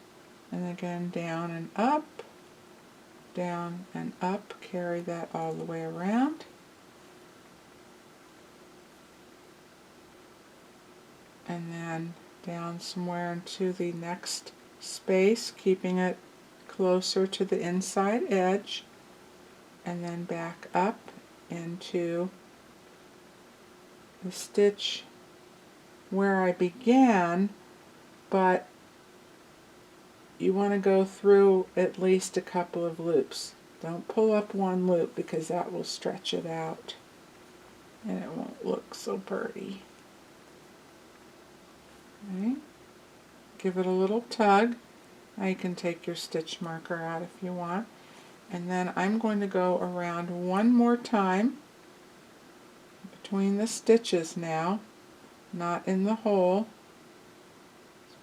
and again down and up, carry that all the way around. And then down somewhere into the next space, keeping it closer to the inside edge, and then back up into the stitch where I began, but you want to go through at least a couple of loops. Don't pull up one loop because that will stretch it out and it won't look so pretty. Okay. Give it a little tug. Now you can take your stitch marker out if you want. And then I'm going to go around one more time between the stitches now, not in the hole.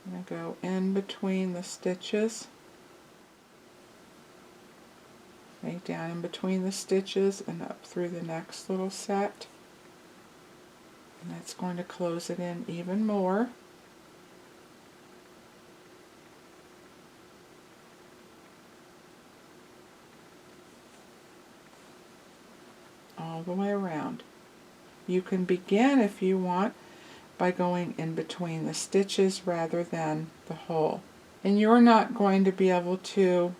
I'm going to go in between the stitches, right down in between the stitches and up through the next little set. And that's going to close it in even more. All the way around. You can begin, if you want, by going in between the stitches rather than the hole. And you're not going to be able to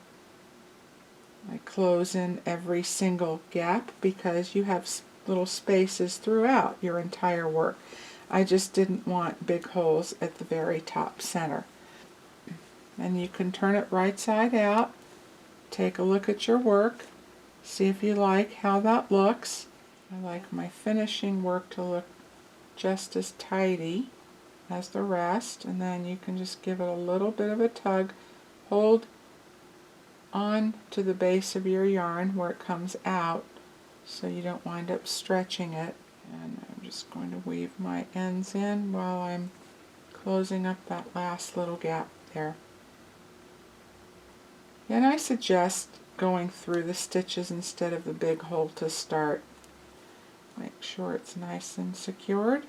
close in every single gap because you have little spaces throughout your entire work. I just didn't want big holes at the very top center. And you can turn it right side out, take a look at your work, see if you like how that looks. I like my finishing work to look just as tidy as the rest, and then you can just give it a little bit of a tug. Hold on to the base of your yarn where it comes out so you don't wind up stretching it. And I'm just going to weave my ends in while I'm closing up that last little gap there. And I suggest going through the stitches instead of the big hole to start. Make sure it's nice and secured.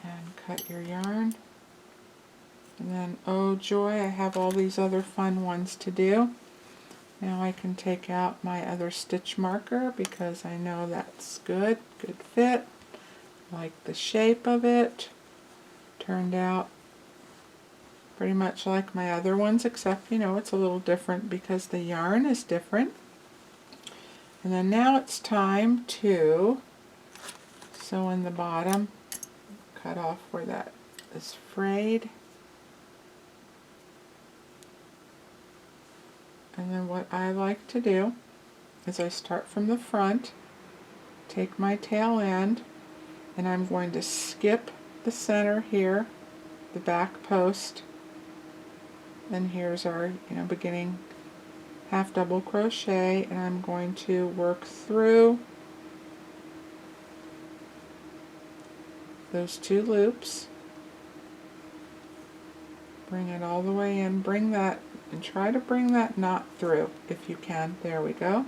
And cut your yarn. And then, oh joy, I have all these other fun ones to do. Now I can take out my other stitch marker because I know that's good fit. Like the shape of it. Turned out pretty much like my other ones, except, you know, it's a little different because the yarn is different. And then now it's time to sew in the bottom, cut off where that is frayed. And then what I like to do is I start from the front, take my tail end, and I'm going to skip the center here, the back post, and here's our, you know, beginning half double crochet, and I'm going to work through those 2 loops, bring it all the way in, bring that, and try to bring that knot through if you can, there we go,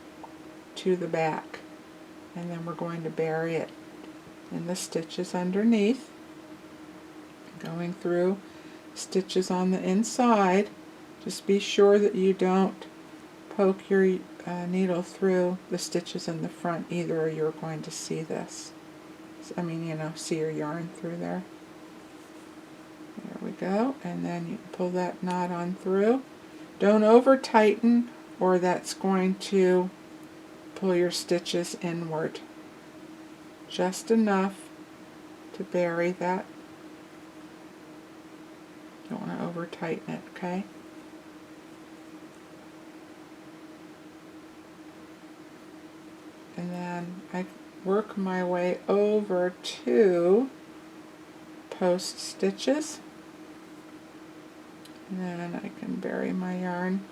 to the back, and then we're going to bury it in the stitches underneath, going through stitches on the inside. Just be sure that you don't poke your needle through the stitches in the front either, or you're going to see this. I mean, you know, see your yarn through there. There we go, and then you pull that knot on through. Don't over tighten or that's going to pull your stitches inward. Just enough to bury that. Don't want to over tighten it, okay? And then I work my way over to post stitches. And then I can bury my yarn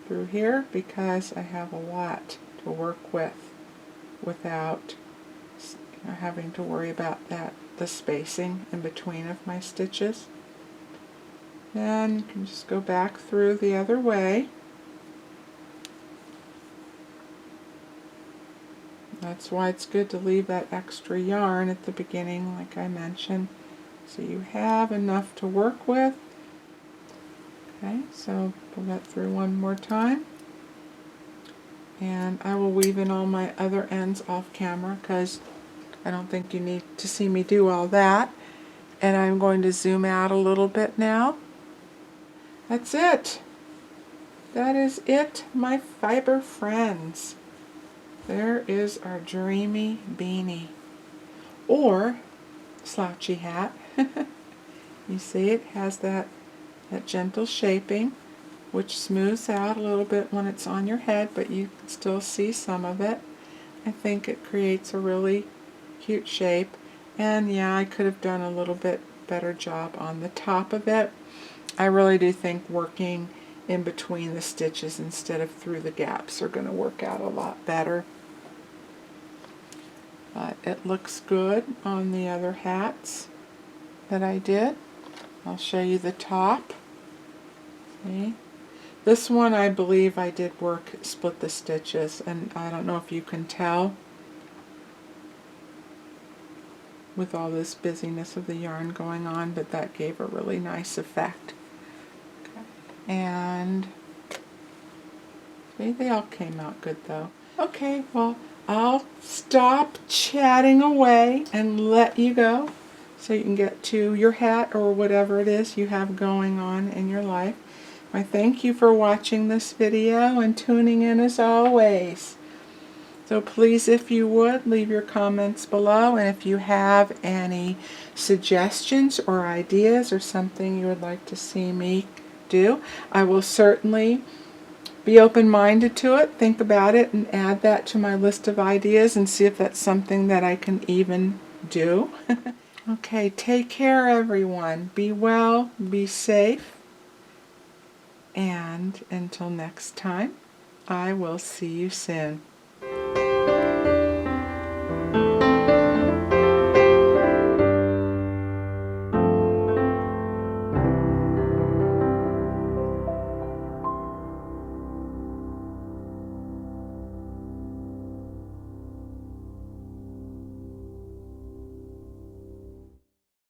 through here because I have a lot to work with without, you know, having to worry about that, the spacing in between of my stitches. Then you can just go back through the other way. That's why it's good to leave that extra yarn at the beginning, like I mentioned, so you have enough to work with. Okay, so pull that through one more time. And I will weave in all my other ends off camera because I don't think you need to see me do all that. And I'm going to zoom out a little bit now. That's it. That is it, my fiber friends. There is our dreamy beanie, or slouchy hat. You see it has that gentle shaping, which smooths out a little bit when it's on your head, but you can still see some of it. I think it creates a really cute shape, and yeah, I could have done a little bit better job on the top of it. I really do think working in between the stitches instead of through the gaps are going to work out a lot better. But it looks good on the other hats that I did. I'll show you the top. See? This one I believe I did split the stitches, and I don't know if you can tell with all this busyness of the yarn going on, but that gave a really nice effect. Okay. And see, they all came out good though. Okay, well, I'll stop chatting away and let you go so you can get to your hat or whatever it is you have going on in your life. I thank you for watching this video and tuning in as always. So please, if you would, leave your comments below, and if you have any suggestions or ideas or something you would like to see me do, I will certainly be open-minded to it, think about it, and add that to my list of ideas and see if that's something that I can even do. Okay, take care everyone. Be well, be safe, and until next time, I will see you soon.